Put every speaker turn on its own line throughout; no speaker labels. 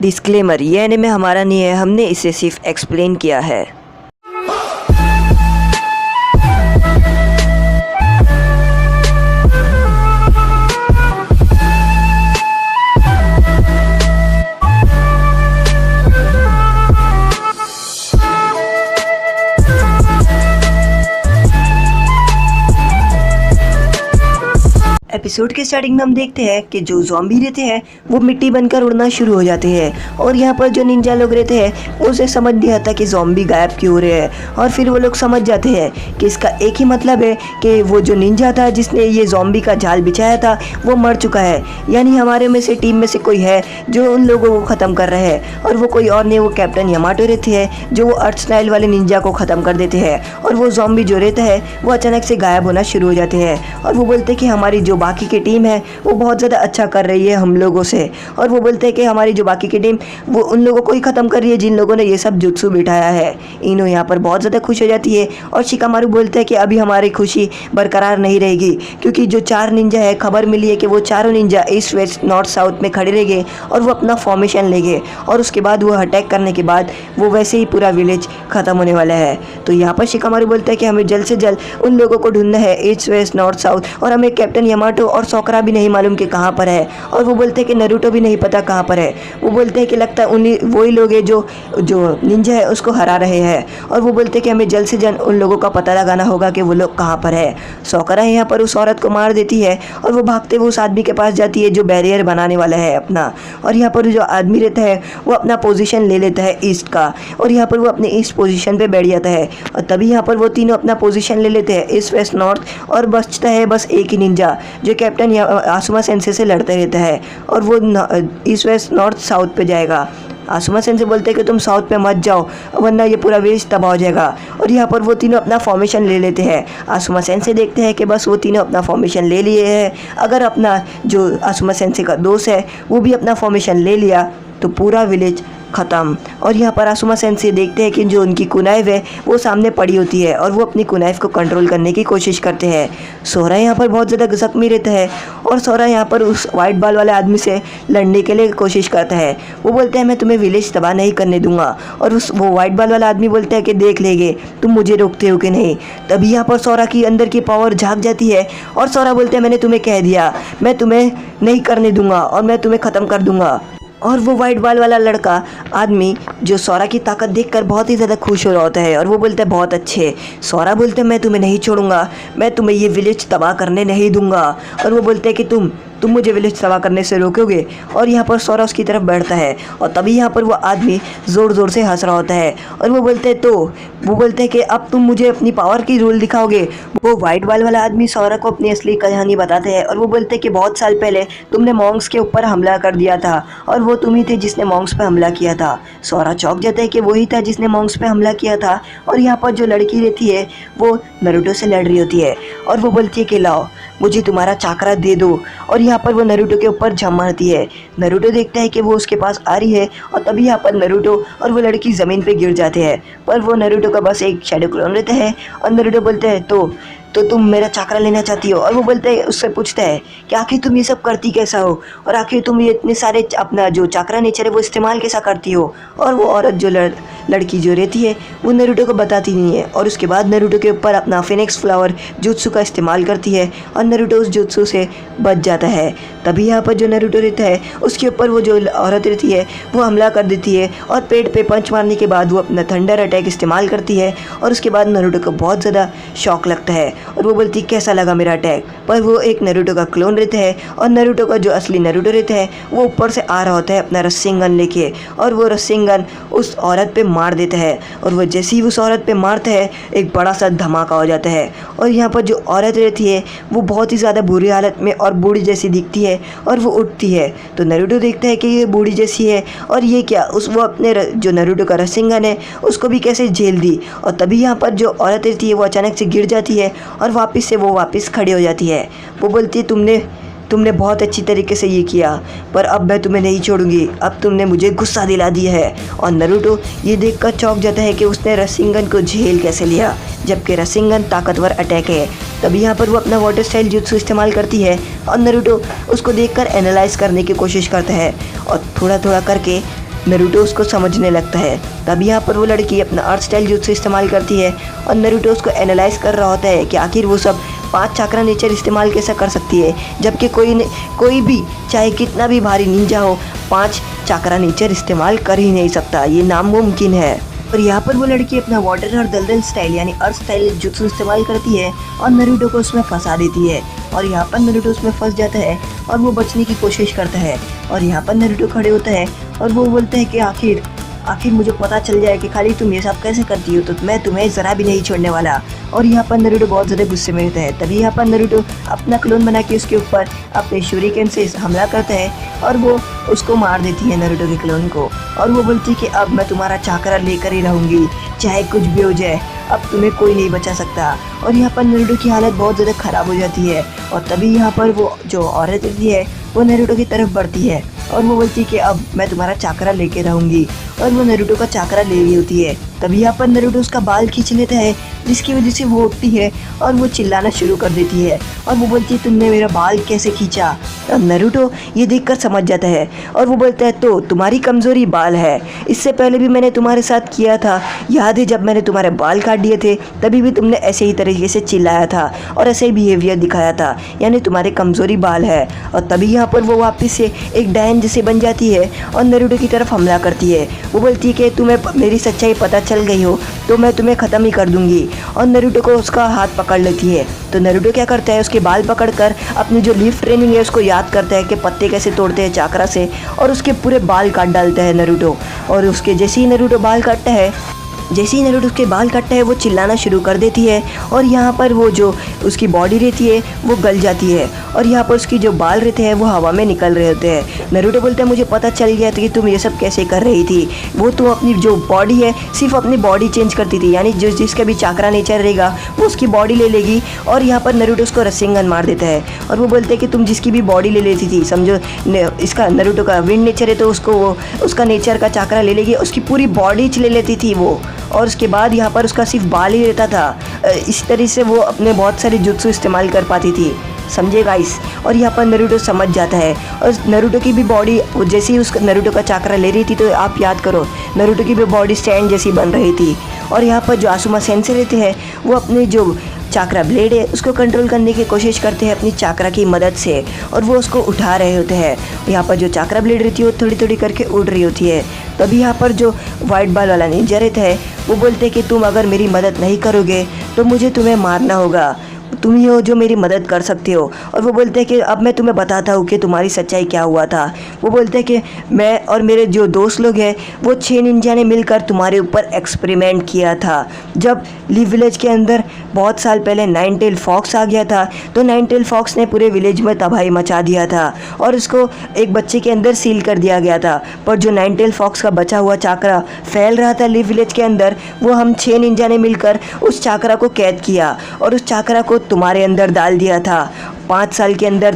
Disclaimer, ये anime हमारा नहीं है, हमने इसे सिर्फ एक्सप्लेन किया है। एपिसोड के स्टार्टिंग में हम देखते हैं कि जो ज़ॉम्बी रहते हैं वो मिट्टी बनकर उड़ना शुरू हो जाते हैं और यहाँ पर जो निंजा लोग रहते हैं उसे समझ नहीं आता कि ज़ॉम्बी गायब क्यों हो रहे हैं। और फिर वो लोग समझ जाते हैं कि इसका एक ही मतलब है कि वो जो निंजा था जिसने ये ज़ॉम्बी का जाल बिछाया था वो मर चुका है, यानी हमारे में से टीम में से कोई है जो उन लोगों को ख़त्म कर रहे हैं। और वो कोई और नहीं, वो कैप्टन यामाटो रहते हैं जो वो अर्थ स्टाइल वाले निंजा को ख़त्म कर देते हैं। और वो ज़ॉम्बी जो रहता है वो अचानक से गायब होना शुरू हो जाते हैं और वो बोलते हैं कि हमारी जो बाकी की टीम है वो बहुत ज़्यादा अच्छा कर रही है हम लोगों से। और वो बोलते हैं कि हमारी जो बाकी की टीम वो उन लोगों को ही ख़त्म कर रही है जिन लोगों ने ये सब जुत्सु बिठाया है। इनो यहाँ पर बहुत ज़्यादा खुश हो जाती है और शिकामारू बोलते हैं कि अभी हमारी खुशी बरकरार नहीं रहेगी क्योंकि जो 4 निंजा है, खबर मिली है कि वो चारों Ninja east west north south में खड़े रहेंगे और वो अपना फॉर्मेशन लेंगे और उसके बाद वो अटैक करने के बाद वो वैसे ही पूरा विलेज ख़त्म होने वाला है। तो यहाँ पर शिकामारू बोलता है कि हमें जल्द से जल्द उन लोगों को ढूंढना है ईस्ट वेस्ट नॉर्थ साउथ, और हमें कैप्टन यामाटो और सोकरा भी नहीं मालूम कि कहाँ पर है। और वो बोलते हैं कि नरूटो भी नहीं पता कहाँ पर है। वो बोलते हैं कि लगता है उन्हीं वही लोग हैं जो निंजा है उसको हरा रहे हैं। और वो बोलते हैं कि हमें जल्द से जल्द उन लोगों का पता लगाना होगा कि वो लोग कहाँ पर है। सोकरा यहाँ पर उस औरत को मार देती है और वो भागते हुए उस आदमी के पास जाती है जो बैरियर बनाने वाला है अपना। और यहाँ पर जो आदमी रहता है वो अपना पोजीशन ले लेता है ईस्ट का और यहाँ पर वो अपने ईस्ट पोजीशन पे बैठ जाता है। और तभी यहाँ पर वो तीनों अपना पोजीशन ले लेते हैं ईस्ट वेस्ट नॉर्थ, और बचता है बस एक ही निंजा जो कैप्टन आसुमा सेंसे से लड़ते रहता है और वो ईस्ट वेस्ट नॉर्थ साउथ पे जाएगा। आसुमा सेंसे बोलते हैं कि तुम साउथ पे मत जाओ वरना ये पूरा विलेज तबाह हो जाएगा। और यहाँ पर वो तीनों अपना फॉर्मेशन ले लेते हैं। आसुमा सेंसे देखते हैं कि बस वो तीनों अपना फॉर्मेशन ले लिए हैं, अगर अपना जो आसुमा सेंसे का दोस्त है वो भी अपना फॉर्मेशन ले लिया तो पूरा विलेज ख़त्म। और यहाँ पर आसुमा सेंसे देखते हैं कि जो उनकी कुनाइफ है वो सामने पड़ी होती है और वो अपनी कुनाइफ को कंट्रोल करने की कोशिश करते हैं। सोरा यहाँ पर बहुत ज़्यादा जख्मी रहता है और सोरा यहाँ पर उस वाइट बाल वाले आदमी से लड़ने के लिए कोशिश करता है। वो बोलते हैं मैं तुम्हें विलेज तबाह नहीं करने दूंगा, और वो वाइट बाल वाला आदमी बोलता है कि देख लेंगे तुम मुझे रोकते हो कि नहीं। तभी यहाँ पर सोरा की अंदर की पावर झाँक जाती है और सोरा बोलते हैं मैंने तुम्हें कह दिया, मैं तुम्हें नहीं करने दूंगा और मैं तुम्हें ख़त्म कर दूंगा। और वो वाइट बाल वाला लड़का आदमी जो सोरा की ताकत देखकर बहुत ही ज़्यादा खुश हो रहा होता है और वो बोलता है बहुत अच्छे। सोरा बोलते हैं मैं तुम्हें नहीं छोड़ूंगा, मैं तुम्हें ये विलेज तबाह करने नहीं दूंगा। और वो बोलते हैं कि तुम मुझे विलेज तबाह करने से रोकोगे। और यहाँ पर सोरा उसकी तरफ बैठता है और तभी यहाँ पर वो आदमी ज़ोर ज़ोर से हंस रहा होता है और वो बोलते हैं कि अब तुम मुझे अपनी पावर की रूल दिखाओगे। वो वाइट बाल वाला आदमी सोरा को अपनी असली कहानी बताते हैं और वो बोलते हैं कि बहुत साल पहले तुमने मॉन्क्स के ऊपर हमला कर दिया था और वो तुम ही थे जिसने मॉन्क्स पे हमला किया था। सोरा चौंक जाता है कि वही था जिसने मॉन्क्स पे हमला किया था। और यहाँ पर जो लड़की रहती है वो नरूटो से लड़ रही होती है और वो बोलती है कि लाओ मुझे तुम्हारा चाकरा दे दो। और यहाँ पर वो नरूटो के ऊपर जम मारती है। नरूटो देखता है कि वो उसके पास आ रही है और तभी यहाँ पर नरूटो और वो लड़की ज़मीन पे गिर जाते हैं, पर वो नरूटो का बस एक शैडो क्लोन रहता है। और नरूटो बोलते हैं तो तुम मेरा चाकरा लेना चाहती हो। और वो बोलते हैं, उससे पूछता है कि आखिर तुम ये सब करती कैसा हो और आखिर तुम ये इतने सारे अपना जो चाकरा नेचर है वो इस्तेमाल कैसा करती हो। और वो औरत जो लड़की जो रहती है वो नरूटो को बताती नहीं है और उसके बाद नरूटो के ऊपर अपना फिनिक्स फ्लावर जुत्सु का इस्तेमाल करती है और नरूटो उस जुत्सु से बच जाता है। तभी यहाँ पर जो नरूटो रहता है उसके ऊपर वो जो औरत रहती है वो हमला कर देती है और पेट पे पंच मारने के बाद वो अपना थंडर अटैक इस्तेमाल करती है। और उसके बाद नरूटो को बहुत ज़्यादा शौक लगता है और वो बोलती कैसा लगा मेरा अटैक। पर वो एक नरूटो का क्लोन रहता है और नरूटो का जो असली नरूटो रहता है वो ऊपर से आ रहा होता है अपना रस्सिंगन लेके और वो रस्सिंगन उस औरत पे मार देता है। और वो जैसे ही उस औरत पे मारता है एक बड़ा सा धमाका हो जाता है। और यहाँ पर जो औरत रहती है वो बहुत ही ज़्यादा बुरी हालत में और बूढ़ी जैसी दिखती है और वो उठती है। तो नरूटो देखता है कि ये बूढ़ी जैसी है और ये क्या वो अपने जो नरूटो का रस्सिंगन है उसको भी कैसे झेल दी। और तभी यहाँ पर जो औरत रहती है वो अचानक से गिर जाती है और वापस खड़ी हो जाती है। वो बोलती है तुमने बहुत अच्छी तरीके से ये किया, पर अब मैं तुम्हें नहीं छोड़ूंगी, अब तुमने मुझे गुस्सा दिला दिया है। और नरूटो ये देखकर चौंक जाता है कि उसने रस्सिंगन को झेल कैसे लिया, जबकि रस्सिंगन ताकतवर अटैक है। तभी यहाँ पर वो अपना वाटर स्टाइल जुत्सु इस्तेमाल करती है और नरूटो उसको देखकर एनालाइज करने की कोशिश करता है और थोड़ा थोड़ा करके नरूटो उसको समझने लगता है। तब यहाँ पर वो लड़की अपना अर्थ स्टाइल jutsu इस्तेमाल करती है और नरूटो उसको एनालाइज कर रहा होता है कि आखिर वो सब 5 चाक्रा नेचर इस्तेमाल कैसा कर सकती है, जबकि कोई भी चाहे कितना भी भारी निंजा हो 5 चाक्रा नेचर इस्तेमाल कर ही नहीं सकता, ये नामुमकिन है। और यहाँ पर वो लड़की अपना वाटर और दलदल स्टाइल यानी अर्थ स्टाइल जुत्सु इस्तेमाल करती है और नरूटो को उसमें फंसा देती है। और यहाँ पर नरूटो उसमें फंस जाता है और वो बचने की कोशिश करता है। और यहाँ पर नरूटो खड़े होता है और वो बोलता है कि आखिर मुझे पता चल जाए कि खाली तुम ये सब कैसे करती हो, तो मैं तुम्हें ज़रा भी नहीं छोड़ने वाला। और यहाँ पर नरूटो बहुत ज़्यादा गुस्से में रहता है। तभी यहाँ पर नरूटो अपना क्लोन बना के उसके ऊपर अपने शूरिकेन से हमला करता है और वो उसको मार देती है नरूटो के क्लोन को। और वो बोलती है कि अब मैं तुम्हारा चाकरा लेकर ही रहूँगी, चाहे कुछ भी हो जाए, अब तुम्हें कोई नहीं बचा सकता। और यहाँ पर नरूटो की हालत बहुत ज़्यादा ख़राब हो जाती है। और तभी यहाँ पर वो जो औरत रहती है वो नरूटो की तरफ बढ़ती है और वो बोलती है कि अब मैं तुम्हारा चाकरा लेके रहूँगी। और वो नरूटो का चाकरा ले रही होती है। तभी यहाँ पर नरूटो उसका बाल खींच लेता है, जिसकी वजह से वो उठती है और वो चिल्लाना शुरू कर देती है और वो बोलती है तुमने मेरा बाल कैसे खींचा। और नरूटो ये देखकर समझ जाता है और वो बोलता है तो तुम्हारी कमज़ोरी बाल है, इससे पहले भी मैंने तुम्हारे साथ किया था, याद है जब मैंने तुम्हारे बाल काट दिए थे तभी भी तुमने ऐसे ही तरीके से चिल्लाया था और ऐसे ही बिहेवियर दिखाया था, यानी तुम्हारे कमज़ोरी बाल है। और तभी यहाँ पर वो वापस से एक डायन जैसे बन जाती है और नरूटो की तरफ हमला करती है। वो बोलती है कि तुम्हें मेरी सच्चाई पता चल गई हो तो मैं तुम्हें ख़त्म ही कर दूंगी। और नरूटो को उसका हाथ पकड़ लेती है। तो नरूटो क्या करता है, उसके बाल पकड़कर अपनी जो लीफ ट्रेनिंग है उसको याद करता है कि पत्ते कैसे तोड़ते हैं चाकरा से, और उसके पूरे बाल काट डालता है नरूटो। और उसके जैसे ही नरूटो बाल काटता है उसके बाल काटता है वो चिल्लाना शुरू कर देती है। और यहाँ पर वो जो उसकी बॉडी रहती है वो गल जाती है और यहाँ पर उसकी जो बाल रहते हैं वो हवा में निकल रहे होते हैं। नरूटो बोलता है मुझे पता चल गया था कि तुम ये सब कैसे कर रही थी, वो तुम अपनी जो बॉडी है सिर्फ अपनी बॉडी चेंज करती थी, यानी जिसका भी चाकरा नेचर रहेगा वो उसकी बॉडी ले लेगी। और यहाँ पर नरूटो उसको रस्सिंगन मार देता है और वो बोलते हैं कि तुम जिसकी भी बॉडी ले लेती थी, समझो इसका नरूटो का विंड नेचर है तो उसको वो उसका नेचर का चाकरा ले लेगी, उसकी पूरी बॉडी ले लेती थी वो। और उसके बाद यहाँ पर उसका सिर्फ बाल ही रहता था। इस तरह से वो अपने बहुत सारे जुत्सु इस्तेमाल कर पाती थी, समझे गाइस। और यहाँ पर नरूटो समझ जाता है और नरूटो की भी बॉडी जैसे ही उस नरूटो का चाकरा ले रही थी तो आप याद करो नरूटो की भी बॉडी स्टैंड जैसी बन रही थी। और यहाँ पर जो आसुमा सेंसे रहते हैं वो अपने जो चाकरा ब्लेड है उसको कंट्रोल करने की कोशिश करते हैं अपनी चाकरा की मदद से, और वो उसको उठा रहे होते हैं। यहाँ पर जो चाकरा ब्लेड रहती है वो थोड़ी थोड़ी करके उड़ रही होती है। तभी यहाँ पर जो वाइट बाल वाला निंजा रहता है वो बोलते हैं कि तुम अगर मेरी मदद नहीं करोगे तो मुझे तुम्हें मारना होगा, तुम ही हो जो मेरी मदद कर सकते हो। और वो बोलते हैं कि अब मैं तुम्हें बताता हूँ कि तुम्हारी सच्चाई क्या हुआ था। वो बोलते हैं कि मैं और मेरे जो दोस्त लोग हैं वो 6 निंजा ने मिलकर तुम्हारे ऊपर एक्सपेरिमेंट किया था। जब लीव विलेज के अंदर बहुत साल पहले नाइन टेल फॉक्स आ गया था तो नाइन टेल फॉक्स ने पूरे विलेज में तबाही मचा दिया था और उसको एक बच्चे के अंदर सील कर दिया गया था। पर जो नाइन टेल फॉक्स का बचा हुआ चाकरा फैल रहा था लीव विलेज के अंदर, वो हम 6 निंजा ने मिलकर उस चाकरा को कैद किया और उस चाकरा को तुम्हारे अंदर डाल दिया था। 5 साल के अंदर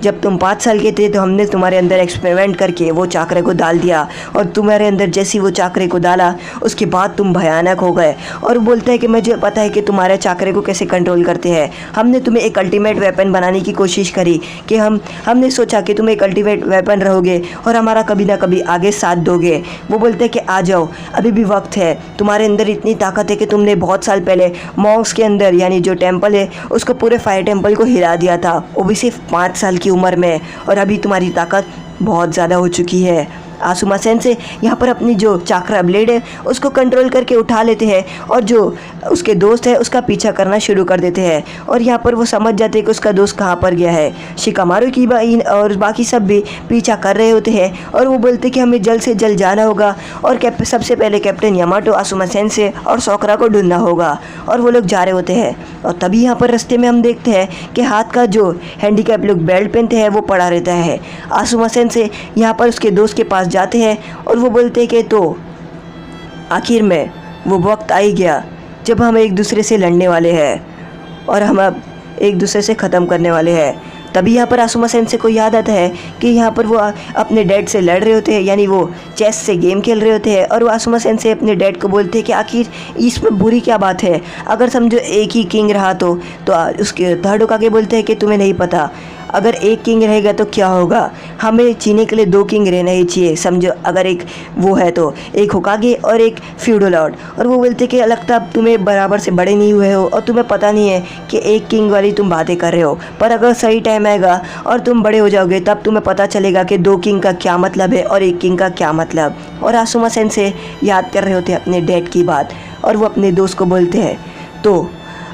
जब तुम 5 साल के थे तो हमने तुम्हारे अंदर एक्सपेरिमेंट करके वो चाकरे को डाल दिया और तुम्हारे अंदर जैसी वो चाकरे को डाला उसके बाद तुम भयानक हो गए। और बोलता है कि मुझे पता है कि तुम्हारे चाकरे को कैसे कंट्रोल करते हैं। हमने तुम्हें एक अल्टीमेट वेपन बनाने की कोशिश करी कि हमने सोचा कि तुम एक अल्टीमेट वेपन रहोगे और हमारा कभी ना कभी आगे साथ दोगे। वो बोलते हैं कि आ जाओ, अभी भी वक्त है, तुम्हारे अंदर इतनी ताकत है कि तुमने बहुत साल पहले मॉन्क्स के अंदर यानी जो टेम्पल है उसको पूरे फायर टेम्पल को हिला दिया था, वो भी सिर्फ 5 साल की उम्र में, और अभी तुम्हारी ताकत बहुत ज़्यादा हो चुकी है। आसुमा सेंसे यहाँ पर अपनी जो चाकरा ब्लेड है उसको कंट्रोल करके उठा लेते हैं और जो उसके दोस्त है उसका पीछा करना शुरू कर देते हैं। और यहाँ पर वो समझ जाते हैं कि उसका दोस्त कहाँ पर गया है। शिकामारू की और बाकी सब भी पीछा कर रहे होते हैं और वो बोलते कि हमें जल्द से जल्द जाना होगा और सबसे पहले कैप्टन यामाटो, आसुमा सेंसे और सोकरा को ढूंढना होगा। और वो लोग जा रहे होते हैं और तभी यहाँ पर रास्ते में हम देखते हैं कि हाथ का जो हैंडीकैप लोग बेल्ट पहनते हैं वो पड़ा रहता है। आसुमा सेंसे यहाँ पर उसके दोस्त के पास जाते हैं और वो बोलते हैं कि तो आखिर में वो वक्त आ ही गया जब हम एक दूसरे से लड़ने वाले हैं और हम अब एक दूसरे से ख़त्म करने वाले हैं। तभी यहाँ पर आसुमा सेंसे को याद आता है कि यहाँ पर वो अपने डैड से लड़ रहे होते हैं, यानी वो चेस से गेम खेल रहे होते हैं। और वो आसुमा सेंसे अपने डैड को बोलते हैं कि आखिर इसमें बुरी क्या बात है, अगर समझो एक ही किंग रहा तो उसके थर्ड होकागे बोलते हैं कि तुम्हें नहीं पता, अगर एक किंग रहेगा तो क्या होगा, हमें जीने के लिए 2 किंग रहना ही चाहिए, समझो। अगर एक वो है तो एक होकागे और एक फ्यूडल लॉर्ड। और वो बोलते कि लगता अब तुम्हें बराबर से बड़े नहीं हुए हो और तुम्हें पता नहीं है कि एक किंग वाली तुम बातें कर रहे हो, पर अगर सही टाइम आएगा और तुम बड़े हो जाओगे तब तुम्हें पता चलेगा कि 2 किंग का क्या मतलब है और एक किंग का क्या मतलब। और आसुमा सेंसे याद कर रहे होते हैं अपने डैड की बात, और वो अपने दोस्त को बोलते हैं तो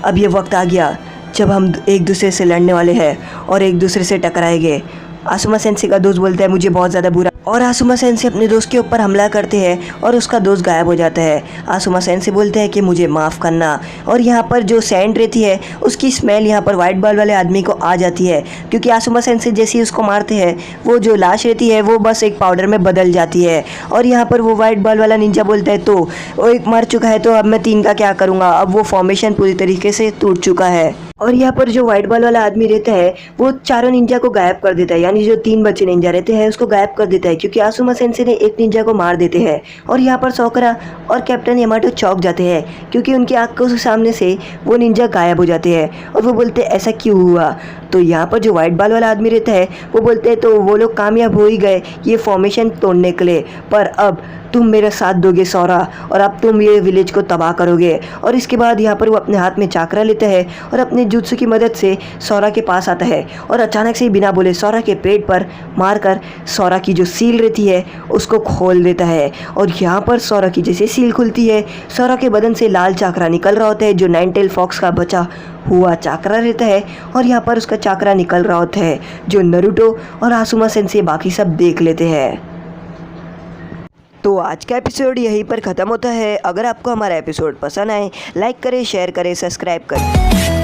अब ये वक्त आ गया जब हम एक दूसरे से लड़ने वाले हैं और एक दूसरे से टकराएंगे। आसुमा सेंसे का दोस्त बोलता है मुझे बहुत ज़्यादा बुरा, और आसुमा सेंसे अपने दोस्त के ऊपर हमला करते हैं और उसका दोस्त गायब हो जाता है। आसुमा सेंसे बोलते हैं कि मुझे माफ़ करना, और यहाँ पर जो सैंड रहती है उसकी स्मेल यहाँ पर वाइट बॉल वाले आदमी को आ जाती है, क्योंकि आसुमा सेंसे जैसे ही उसको मारते हैं वो जो लाश रहती है वो बस एक पाउडर में बदल जाती है। और यहाँ पर वो वाइट बॉल वाला निंजा बोलता है तो वो एक मर चुका है तो अब मैं 3 का क्या करूँगा, अब वो फॉर्मेशन पूरी तरीके से टूट चुका है। और यहाँ पर जो व्हाइट बॉल वाला आदमी रहता है वो चारों निंजा को गायब कर देता है, यानी जो 3 बचे निंजा रहते हैं उसको गायब कर देता है, क्योंकि आसुमा सेंसे ने एक निंजा को मार देते हैं। और यहाँ पर सोकरा और कैप्टन यामाटो चौंक जाते हैं, क्योंकि उनकी आंखों के सामने से वो निंजा गायब हो जाते हैं। और वो बोलते हैं ऐसा क्यों हुआ। तो यहाँ पर जो व्हाइट बॉल वाला आदमी रहता है वो बोलते हैं तो वो लोग कामयाब हो ही गए ये फॉर्मेशन तोड़ने के लिए, पर अब तुम मेरा साथ दोगे सौरा, और अब तुम ये विलेज को तबाह करोगे। और इसके बाद यहाँ पर वो अपने हाथ में चाकरा लेता है और अपने जुत्सु की मदद से सौरा के पास आता है, और अचानक से ही बिना बोले सौरा के पेट पर मारकर सौरा की जो सील रहती है उसको खोल देता है। और यहाँ पर सौरा की जैसे सील खुलती है सौरा के बदन से लाल चाकरा निकल रहा होता है, जो 9 टेल फॉक्स का बचा हुआ चाकरा रहता है। और यहाँ पर उसका चाकरा निकल रहा होता है, जो नारुतो और आसुमा सेंसे बाकी सब देख लेते हैं। तो आज का एपिसोड यहीं पर ख़त्म होता है। अगर आपको हमारा एपिसोड पसंद आए लाइक करें, शेयर करें, सब्सक्राइब करें।